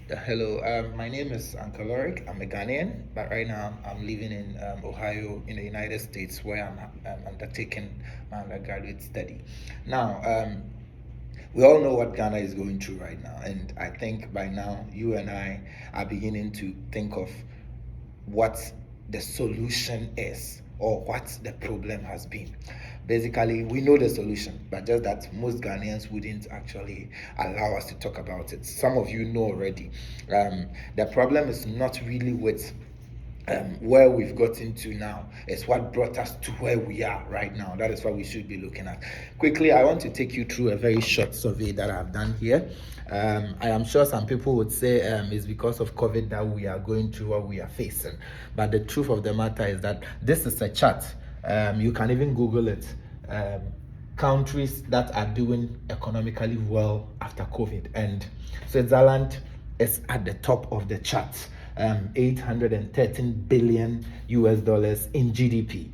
Hello, my name is Uncle Loorig. I'm a Ghanaian, but right now I'm living in Ohio in the United States where I'm undertaking my undergraduate study. Now, we all know what Ghana is going through right now, and I think by now you and I are beginning to think of what the solution is or what the problem has been. Basically, we know the solution, but just that most Ghanaians wouldn't actually allow us to talk about it. Some of you know already. The problem is not really with where we've gotten to now. It's what brought us to where we are right now. That is what we should be looking at. Quickly, I want to take you through a very short survey that I've done here. I am sure some people would say it's because of COVID that we are going through what we are facing. But the truth of the matter is that this is a chart. You can even Google it. Countries that are doing economically well after COVID. And Switzerland is at the top of the chart. 813 billion US dollars in GDP,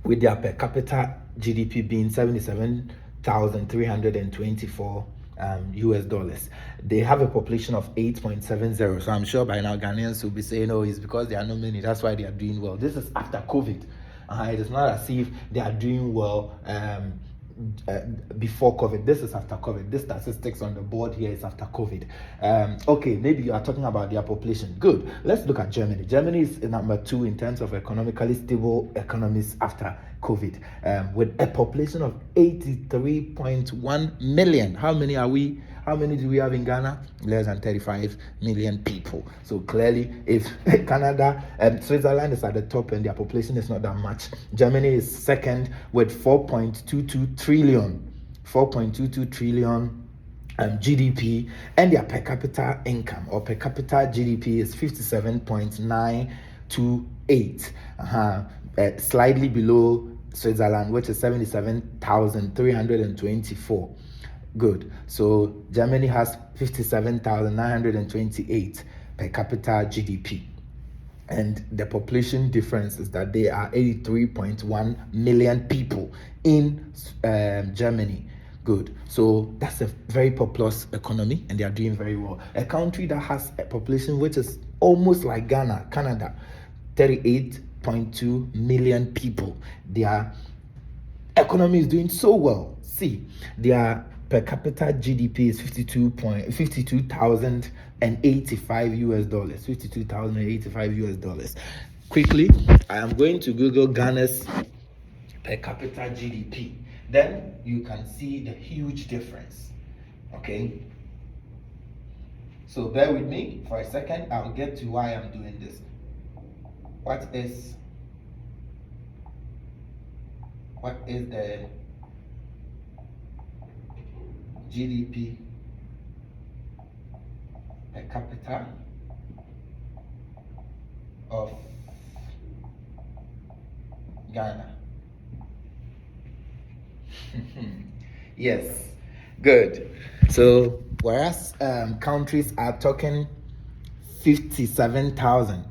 with their per capita GDP being 77,324 US dollars. They have a population of 8.70. So I'm sure by now Ghanaians will be saying, oh, it's because there are no many, that's why they are doing well. This is after COVID. It is not as if they are doing well before COVID. This is after COVID. This statistics on the board here is after COVID. Okay, maybe you are talking about their population. Good. Let's look at Germany. Germany is number 2 in terms of economically stable economies after COVID, with a population of 83.1 million. How many are we? How many do we have in Ghana? Less than 35 million people. So clearly, if Canada and Switzerland is at the top and their population is not that much, Germany is second with 4.22 trillion. 4.22 trillion GDP, and their per capita income or per capita GDP is 57.928, slightly below Switzerland, which is 77,324. Good. So Germany has 57,928 per capita GDP. And the population difference is that there are 83.1 million people in Germany. Good. So that's a very populous economy and they are doing very well. A country that has a population which is almost like Ghana, Canada, 38.2 million people. Their economy is doing so well. See, their per capita GDP is 52,085 US dollars. 52,085 US dollars. Quickly, I am going to Google Ghana's per capita GDP. Then you can see the huge difference. Okay. So bear with me for a second. I'll get to why I'm doing this. What is the GDP per capita of Ghana? Yes, good. So whereas countries are talking 57,000,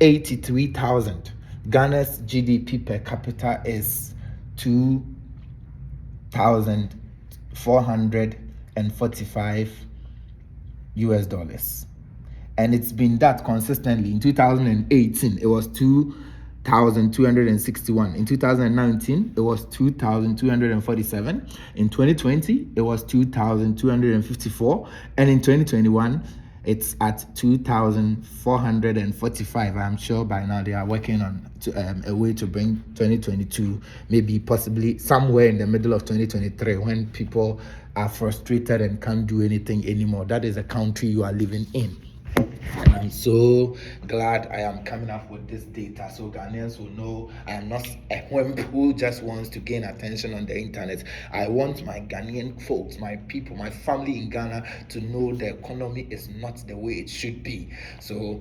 83,000, Ghana's GDP per capita is 2,445 US dollars. And it's been that consistently. In 2018, it was 2,261. In 2019, it was 2,247. In 2020, it was 2,254. And in 2021, it's at 2,445. I'm sure by now they are working on a way to bring 2022, maybe possibly somewhere in the middle of 2023, when people are frustrated and can't do anything anymore. That is the country you are living in. And I'm so glad I am coming up with this data so Ghanaians will know I am not a wimp who just wants to gain attention on the internet. I want my Ghanaian folks, my people, my family in Ghana to know the economy is not the way it should be. So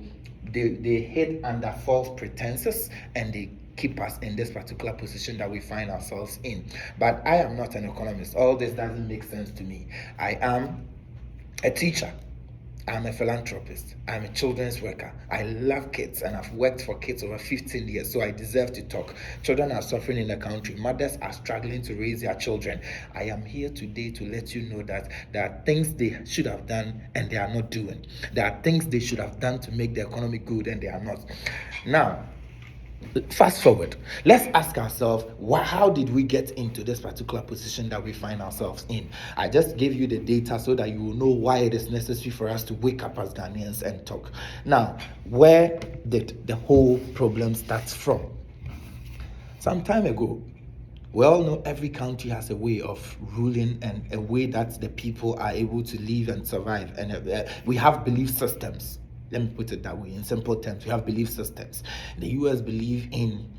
they hid under false pretenses and they keep us in this particular position that we find ourselves in. But I am not an economist. All this doesn't make sense to me. I am a teacher. I'm a philanthropist. I'm a children's worker. I love kids and I've worked for kids over 15 years, so I deserve to talk. Children are suffering in the country. Mothers are struggling to raise their children. I am here today to let you know that there are things they should have done and they are not doing. There are things they should have done to make the economy good and they are not. Now, fast forward, let's ask ourselves, how did we get into this particular position that we find ourselves in? I just gave you the data so that you will know why it is necessary for us to wake up as Ghanaians and talk. Now, where did the whole problem start from? Some time ago, we all know every country has a way of ruling and a way that the people are able to live and survive, and we have belief systems. Let me put it that way. In simple terms, we have belief systems. The US believe in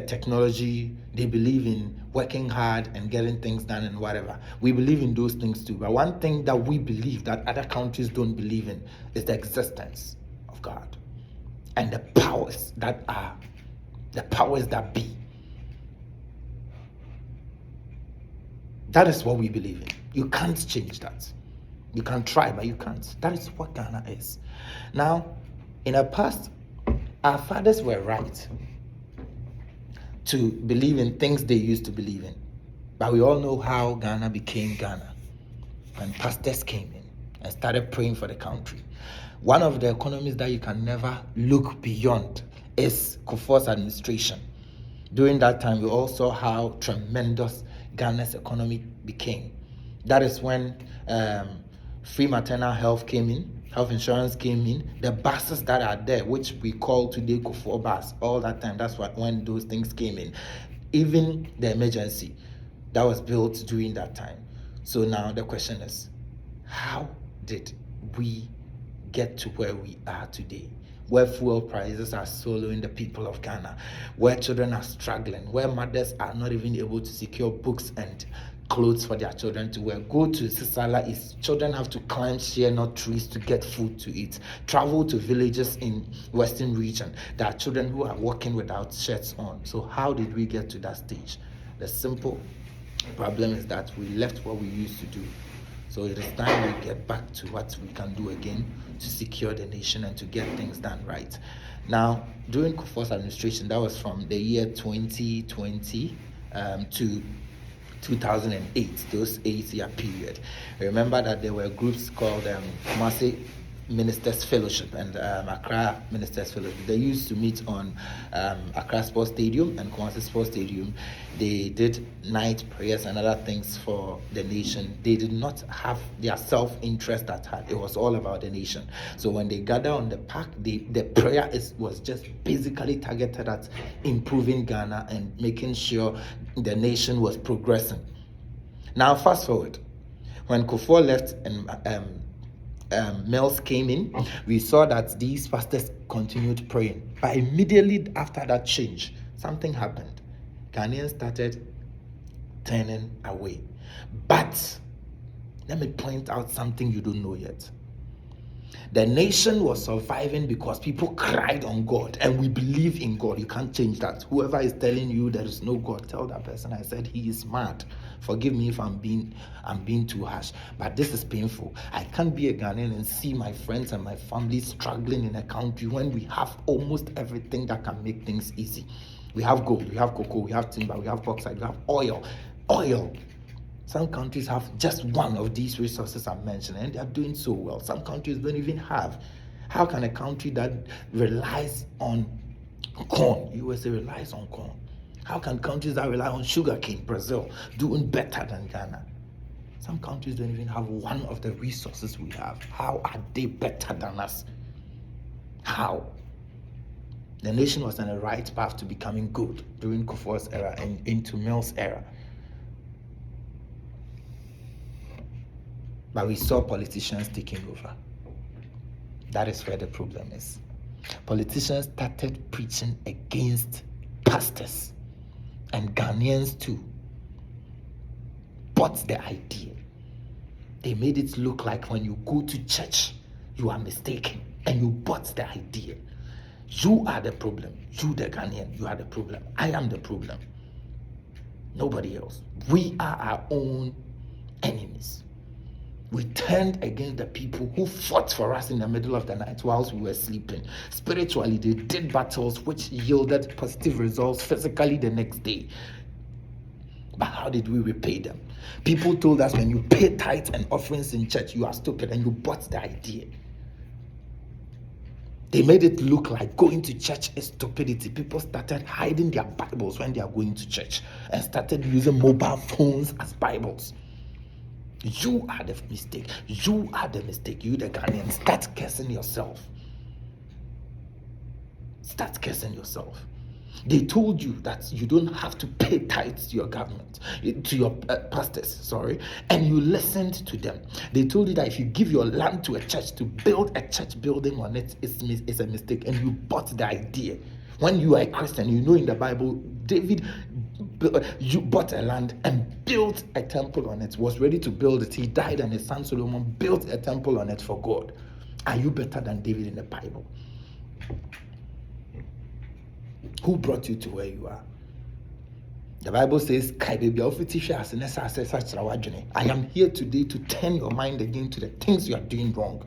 technology. They believe in working hard and getting things done and whatever. We believe in those things too. But one thing that we believe that other countries don't believe in is the existence of God and the powers that be. That is what we believe in. You can't change that. You can try, but you can't. That is what Ghana is. Now, in the past, our fathers were right to believe in things they used to believe in. But we all know how Ghana became Ghana. And pastors came in and started praying for the country. One of the economies that you can never look beyond is Kufuor's administration. During that time, we all saw how tremendous Ghana's economy became. That is when free maternal health came in, health insurance came in, the buses that are there, which we call today Kufuor bus, all that time, that's when those things came in. Even the emergency that was built during that time. So now the question is, how did we get to where we are today? Where fuel prices are swallowing the people of Ghana, where children are struggling, where mothers are not even able to secure books and clothes for their children to wear. Go to Sisala East, children have to climb share nut trees to get food to eat. Travel to villages in Western region. There are children who are walking without shirts on. So how did we get to that stage? The simple problem is that we left what we used to do. So it is time we get back to what we can do again to secure the nation and to get things done right. Now, during Kufuor's administration, that was from the year 2020 to 2008, those 8-year period. Remember that there were groups called Kumasi Ministers Fellowship and Accra Ministers Fellowship. They used to meet on Accra Sports Stadium and Kumasi Sports Stadium. They did night prayers and other things for the nation. They did not have their self-interest at heart. It was all about the nation. So when they gather on the park, the prayer was just basically targeted at improving Ghana and making sure the nation was progressing. Now fast forward, when Kufuor left and Mills came in, we saw that these pastors continued praying. But immediately after that change, something happened. Ghanaians started turning away. But let me point out something you don't know yet. The nation was surviving because people cried on God, and we believe in God. You can't change that. Whoever is telling you there is no God, tell that person I said he is mad. Forgive me if I'm being too harsh, but this is painful. I can't be a Ghanaian and see my friends and my family struggling in a country when we have almost everything that can make things easy. We have gold, we have cocoa, we have timber, we have bauxite, we have oil. Some countries have just one of these resources I'm mentioning, and they are doing so well. Some countries don't even have. How can a country that relies on corn, USA relies on corn, how can countries that rely on sugarcane, Brazil, doing better than Ghana? Some countries don't even have one of the resources we have. How are they better than us? How? The nation was on the right path to becoming good during Kufuor's era and into Mills' era. But we saw politicians taking over. That is where the problem is. Politicians started preaching against pastors, and Ghanaians too bought the idea. They made it look like when you go to church, you are mistaken, and you bought the idea. You are the problem. You, the Ghanaian, you are the problem. I am the problem. Nobody else. We are our own enemies. We turned against the people who fought for us in the middle of the night whilst we were sleeping. Spiritually, they did battles which yielded positive results physically the next day. But how did we repay them? People told us, when you pay tithes and offerings in church, you are stupid, and you bought the idea. They made it look like going to church is stupidity. People started hiding their Bibles when they are going to church and started using mobile phones as Bibles. You are the mistake. You are the mistake. You the Ghanaian. Start cursing yourself. Start cursing yourself. They told you that you don't have to pay tithes to your government, to your pastors, and you listened to them. They told you that if you give your land to a church to build a church building on it, it's a mistake, and you bought the idea. When you are a Christian, you know in the Bible, David, you bought a land and built a temple on it, was ready to build it. He died, and his son Solomon built a temple on it for God. Are you better than David in the Bible? Who brought you to where you are? The Bible says, I am here today to turn your mind again to the things you are doing wrong.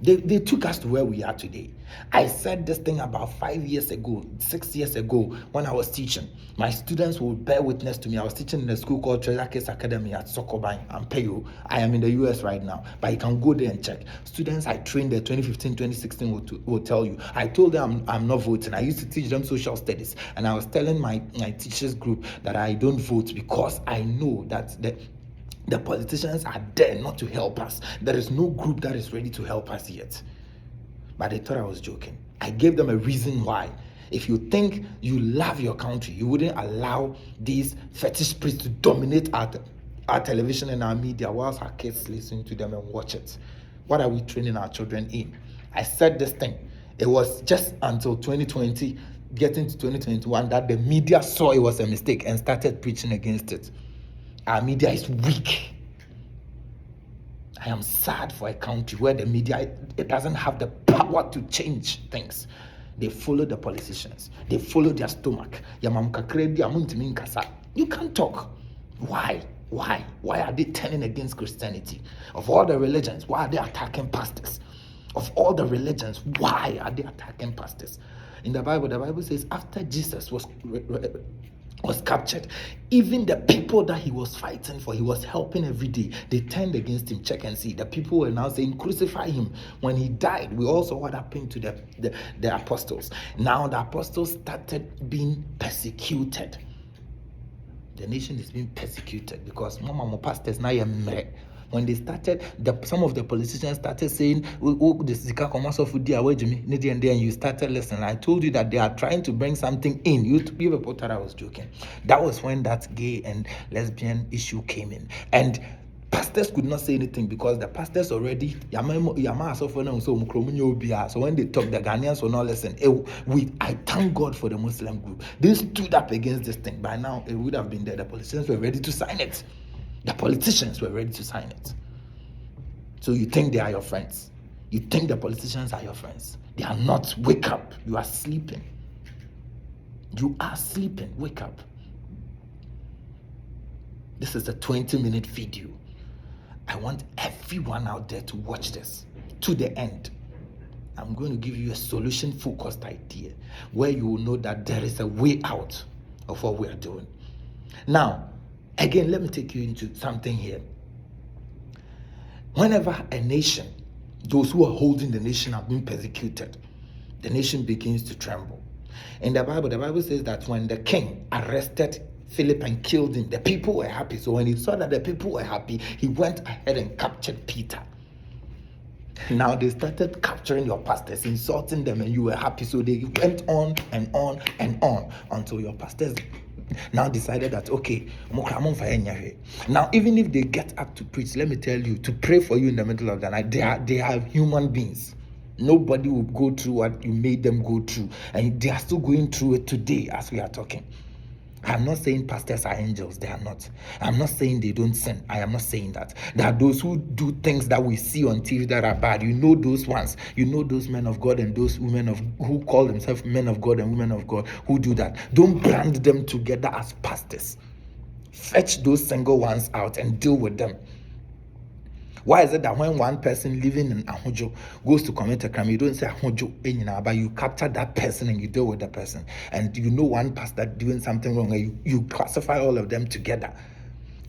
They took us to where we are today. I said this thing about 5 years ago, 6 years ago, when I was teaching. My students will bear witness to me. I was teaching in a school called Treasure Case Academy at Sokoban and Peyo. I am in the US right now, but you can go there and check. Students I trained there 2015, 2016 will tell you. I told them I'm not voting. I used to teach them social studies, and I was telling my teachers group that I don't vote because I know that the politicians are there not to help us. There is no group that is ready to help us yet. But they thought I was joking. I gave them a reason why. If you think you love your country, you wouldn't allow these fetish priests to dominate our television and our media whilst our kids listen to them and watch it. What are we training our children in? I said this thing. It was just until 2020, getting to 2021, that the media saw it was a mistake and started preaching against it. Our media is weak. I am sad for a country where the media, it doesn't have the power to change things. They follow the politicians. They follow their stomach. You can't talk. Why? Why are they turning against Christianity? Of all the religions, why are they attacking pastors? Of all the religions, why are they attacking pastors? In the Bible says after Jesus was captured, even the people that he was fighting for, he was helping every day, they turned against him. Check and see. The people were now saying, crucify him. When he died, we also what happened to the apostles. Now the apostles started being persecuted. The nation is being persecuted because mama pastors now when they started, some of the politicians started saying, and you started listening. I told you that they are trying to bring something in. You people thought I was joking. That was when that gay and lesbian issue came in. And pastors could not say anything because the pastors already, so when they talk, the Ghanaians will not listen. I thank God for the Muslim group. They stood up against this thing. By now, it would have been there. The politicians were ready to sign it. The politicians were ready to sign it. So you think they are your friends. You think the politicians are your friends. They are not. Wake up. You are sleeping. You are sleeping. Wake up. This is a 20-minute video. I want everyone out there to watch this to the end. I'm going to give you a solution-focused idea where you will know that there is a way out of what we are doing. Now, again, let me take you into something here. Whenever a nation, those who are holding the nation have been persecuted, the nation begins to tremble. In the Bible says that when the king arrested Philip and killed him, the people were happy. So when he saw that the people were happy, he went ahead and captured Peter. Now they started capturing your pastors, insulting them, and you were happy. So they went on and on and on until your pastors now decided that, okay, now even if they get up to preach, let me tell you, to pray for you in the middle of the night, they are human beings. Nobody will go through what you made them go through, and they are still going through it today as we are talking. I'm not saying pastors are angels. They are not. I'm not saying they don't sin. I am not saying that. There are those who do things that we see on TV that are bad. You know those ones. You know those men of God and those women who call themselves men of God and women of God who do that. Don't brand them together as pastors. Fetch those single ones out and deal with them. Why is it that when one person living in Ahojo goes to commit a crime, you don't say Ahojo, but you capture that person and you deal with the person? And you know one pastor doing something wrong, and you classify all of them together,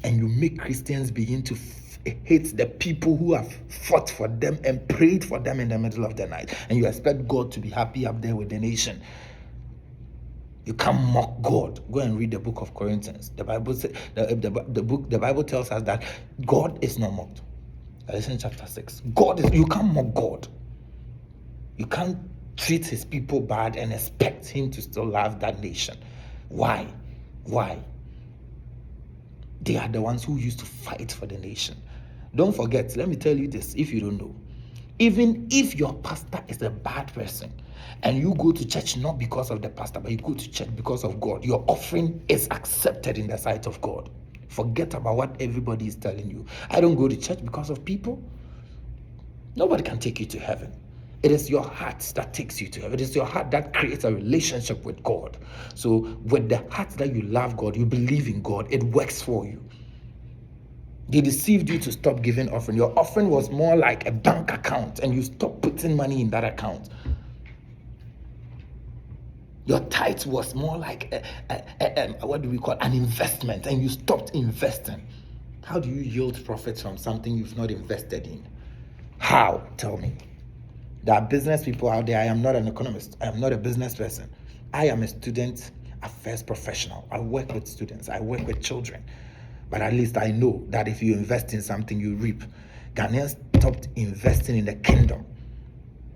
and you make Christians begin to hate the people who have fought for them and prayed for them in the middle of the night, and you expect God to be happy up there with the nation. You can't mock God. Go and read the book of Corinthians. The Bible says the Bible tells us that God is not mocked. Galatians chapter 6. You can't mock God. You can't treat his people bad and expect him to still love that nation. Why? They are the ones who used to fight for the nation. Don't forget, let me tell you this, if you don't know. Even if your pastor is a bad person and you go to church not because of the pastor, but you go to church because of God, your offering is accepted in the sight of God. Forget about what everybody is telling you. I don't go to church because of people. Nobody can take you to heaven. It is your heart that takes you to heaven. It is your heart that creates a relationship with God. So with the heart that you love God, you believe in God, it works for you. They deceived you to stop giving offering. Your offering was more like a bank account, and you stopped putting money in that account. Your tithe was more like what do we call an investment, and you stopped investing. How do you yield profits from something you've not invested in? How? Tell me. There are business people out there. I am not an economist. I am not a business person. I am a student affairs professional. I work with students. I work with children. But at least I know that if you invest in something, you reap. Ghanaians stopped investing in the kingdom,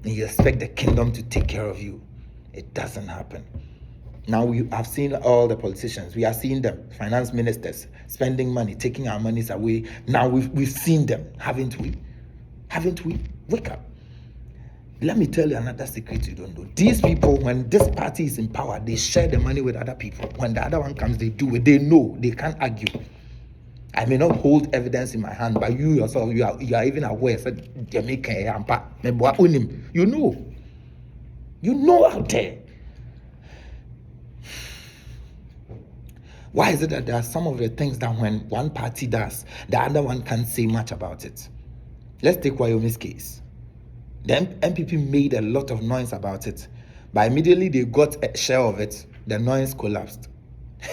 and you expect the kingdom to take care of you. It doesn't happen. Now we have seen all the politicians. We are seeing them, finance ministers, spending money, taking our monies away. Now we've seen them, haven't we? Haven't we? Wake up. Let me tell you another secret you don't know. These people, when this party is in power, they share the money with other people. When the other one comes, they do it. They know. They can't argue. I may not hold evidence in my hand, but you yourself, you are even aware that you know. You know out there. Why is it that there are some of the things that when one party does, the other one can't say much about it? Let's take Wyoming's case. The MPP made a lot of noise about it, but immediately they got a share of it, the noise collapsed.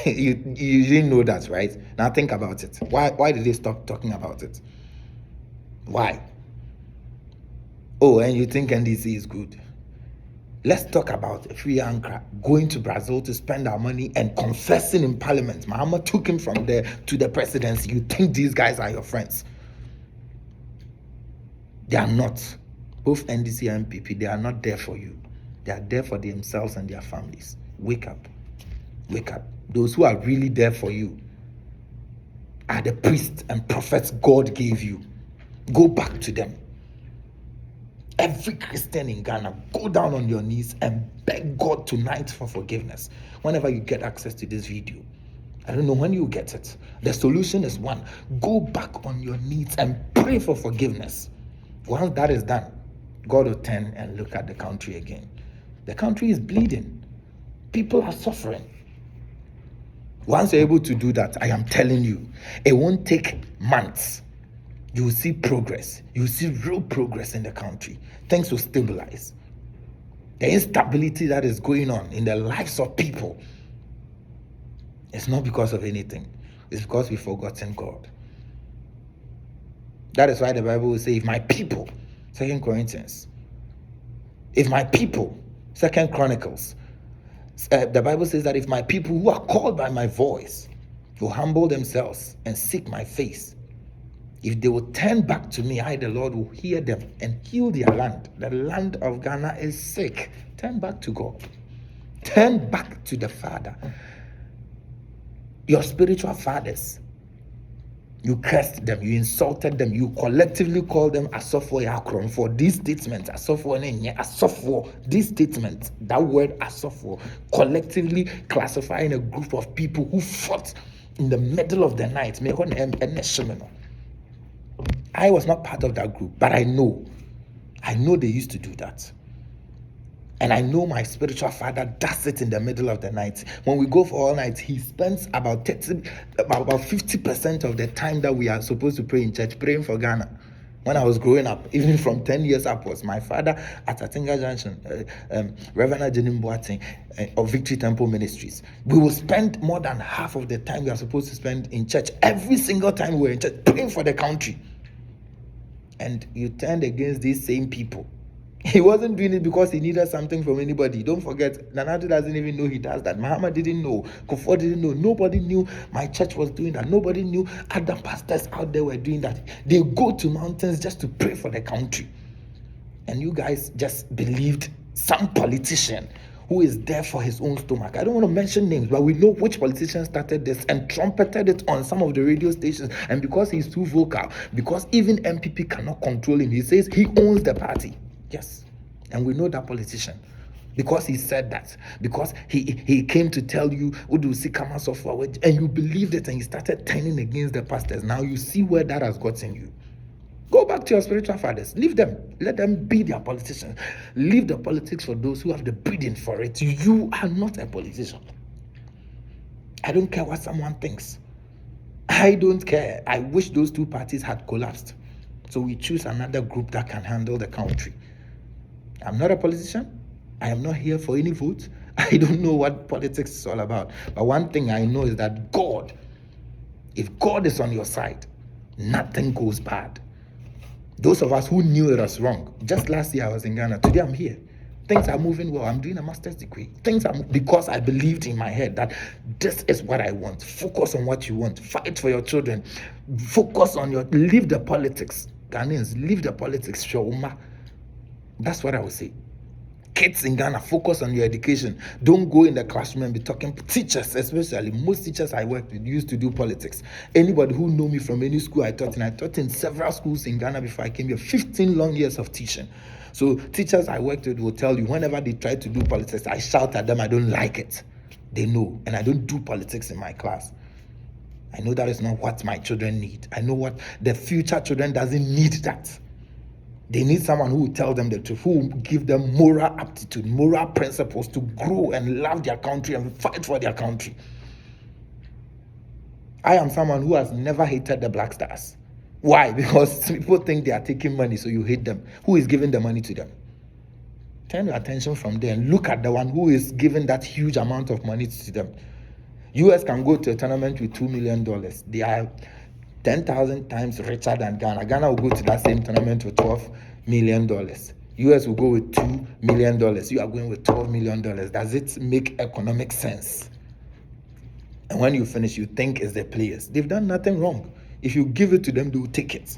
you didn't know that, right? Now think about it. Why did they stop talking about it? Why? Oh, and you think NDC is good? Let's talk about Free Ankara going to Brazil to spend our money and confessing in parliament. Mahama took him from there to the presidency. You think these guys are your friends? They are not. Both NDC and MPP, they are not there for you. They are there for themselves and their families. Wake up. Wake up. Those who are really there for you are the priests and prophets God gave you. Go back to them. Every Christian in Ghana, go down on your knees and beg God tonight for forgiveness. Whenever you get access to this video, I don't know when you get it. The solution is one. Go back on your knees and pray for forgiveness. Once that is done, God will turn and look at the country again. The country is bleeding. People are suffering. Once you're able to do that, I am telling you, it won't take months. You will see progress. You will see real progress in the country. Things will stabilize. The instability that is going on in the lives of people, it's not because of anything. It's because we've forgotten God. That is why the Bible will say, if my people, 2 Corinthians, if my people, 2 Chronicles, the Bible says that if my people who are called by my voice will humble themselves and seek my face, if they will turn back to me, I, the Lord, will hear them and heal their land. The land of Ghana is sick. Turn back to God. Turn back to the Father. Your spiritual fathers, you cursed them, you insulted them, you collectively called them Asofo Yakron for these statements. Asofo, these statements, that word Asofo, collectively classifying a group of people who fought in the middle of the night. I was not part of that group, but I know they used to do that. And I know my spiritual father does it in the middle of the night. When we go for all night, he spends about 50% of the time that we are supposed to pray in church praying for Ghana. When I was growing up, even from 10 years upwards, my father at Atinga Junction, Reverend Jenim Boateng of Victory Temple Ministries, we will spend more than half of the time we are supposed to spend in church, every single time we're in church, praying for the country. And you turned against these same people. He wasn't doing it because he needed something from anybody. Don't forget, Nanado doesn't even know he does that. Muhammad didn't know. Kufuor didn't know. Nobody knew my church was doing that. Nobody knew other pastors out there were doing that. They go to mountains just to pray for the country. And you guys just believed some politician who is there for his own stomach. I don't want to mention names, but we know which politician started this and trumpeted it on some of the radio stations. And because he's too vocal, because even MPP cannot control him, he says he owns the party. Yes, and we know that politician because he said that, because he came to tell you Udu Sikama software, and you believed it, and you started turning against the pastors. Now you see where that has gotten you. Go back to your spiritual fathers. Leave them. Let them be their politicians. Leave the politics for those who have the breeding for it. You are not a politician. I don't care what someone thinks. I don't care. I wish those two parties had collapsed, so we choose another group that can handle the country. I'm not a politician. I am not here for any votes. I don't know what politics is all about. But one thing I know is that God, if God is on your side, nothing goes bad. Those of us who knew it was wrong, just last year I was in Ghana, today I'm here. Things are moving well. I'm doing a master's degree. Things are because I believed in my head that this is what I want. Focus on what you want. Fight for your children. Focus on leave the politics. Ghanaians, leave the politics. Shawuma. That's what I would say. Kids in Ghana, focus on your education. Don't go in the classroom and be talking. Teachers, especially, most teachers I worked with used to do politics. Anybody who know me from any school I taught in several schools in Ghana before I came here, 15 long years of teaching. So teachers I worked with will tell you, whenever they try to do politics, I shout at them, I don't like it. They know, and I don't do politics in my class. I know that is not what my children need. I know what the future children doesn't need that. They need someone who will tell them the truth, who will give them moral aptitude, moral principles to grow and love their country and fight for their country. I am someone who has never hated the Black Stars. Why? Because people think they are taking money, so you hate them. Who is giving the money to them? Turn your attention from there and look at the one who is giving that huge amount of money to them. WOES can go to a tournament with $2 million. They are 10,000 times richer than Ghana. Ghana will go to that same tournament with $12 million. WOES will go with $2 million. You are going with $12 million. Does it make economic sense? And when you finish, you think it's the players. They've done nothing wrong. If you give it to them, they will take it.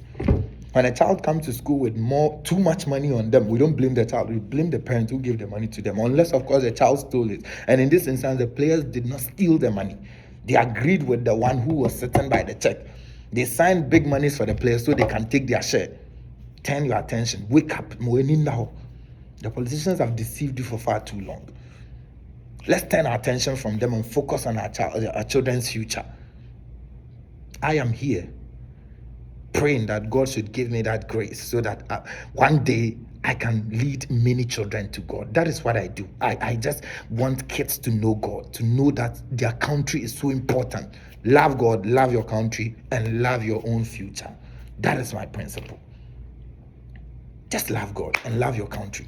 When a child comes to school with too much money on them, we don't blame the child. We blame the parents who gave the money to them, unless, of course, the child stole it. And in this instance, the players did not steal the money. They agreed with the one who was sitting by the check. They signed big monies for the players so they can take their share. Turn your attention. Wake up. The politicians have deceived you for far too long. Let's turn our attention from them and focus on our children's future. I am here praying that God should give me that grace so that one day I can lead many children to God. That is what I do. I just want kids to know God, to know that their country is so important. Love God, love your country, and love your own future. That is my principle. Just love God and love your country.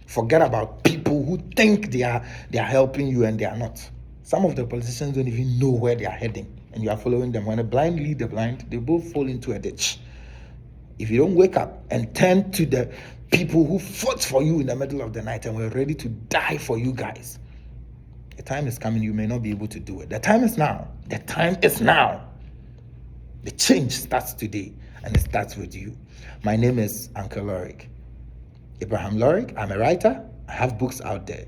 Forget about people who think they are helping you and they are not. Some of the politicians don't even know where they are heading, and you are following them. When the blind lead the blind, they both fall into a ditch. If you don't wake up and turn to the people who fought for you in the middle of the night and were ready to die for you guys, the time is coming, you may not be able to do it. The time is now. The time is now. The change starts today, and it starts with you. My name is Uncle Loorig. Abraham Loorig. I'm a writer. I have books out there.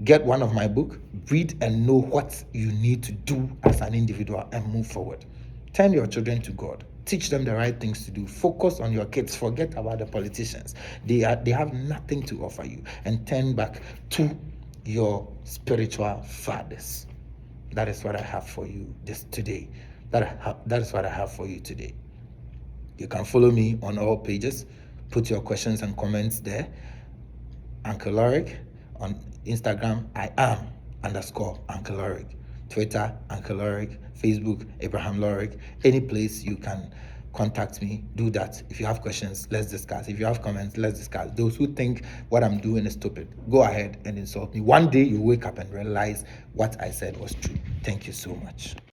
Get one of my books, read and know what you need to do as an individual and move forward. Turn your children to God. Teach them the right things to do. Focus on your kids. Forget about the politicians. They have nothing to offer you. And turn back to your spiritual fathers. That is what I have for you today. That is what I have for you today. You can follow me on all pages. Put your questions and comments there. Uncle Loorig. On Instagram, I am _ Uncle Loorig. Twitter, Uncle Loorig. Facebook, Abraham Loorig. Any place you can contact me, do that. If you have questions, let's discuss. If you have comments, let's discuss. Those who think what I'm doing is stupid, go ahead and insult me. One day you wake up and realize what I said was true. Thank you so much.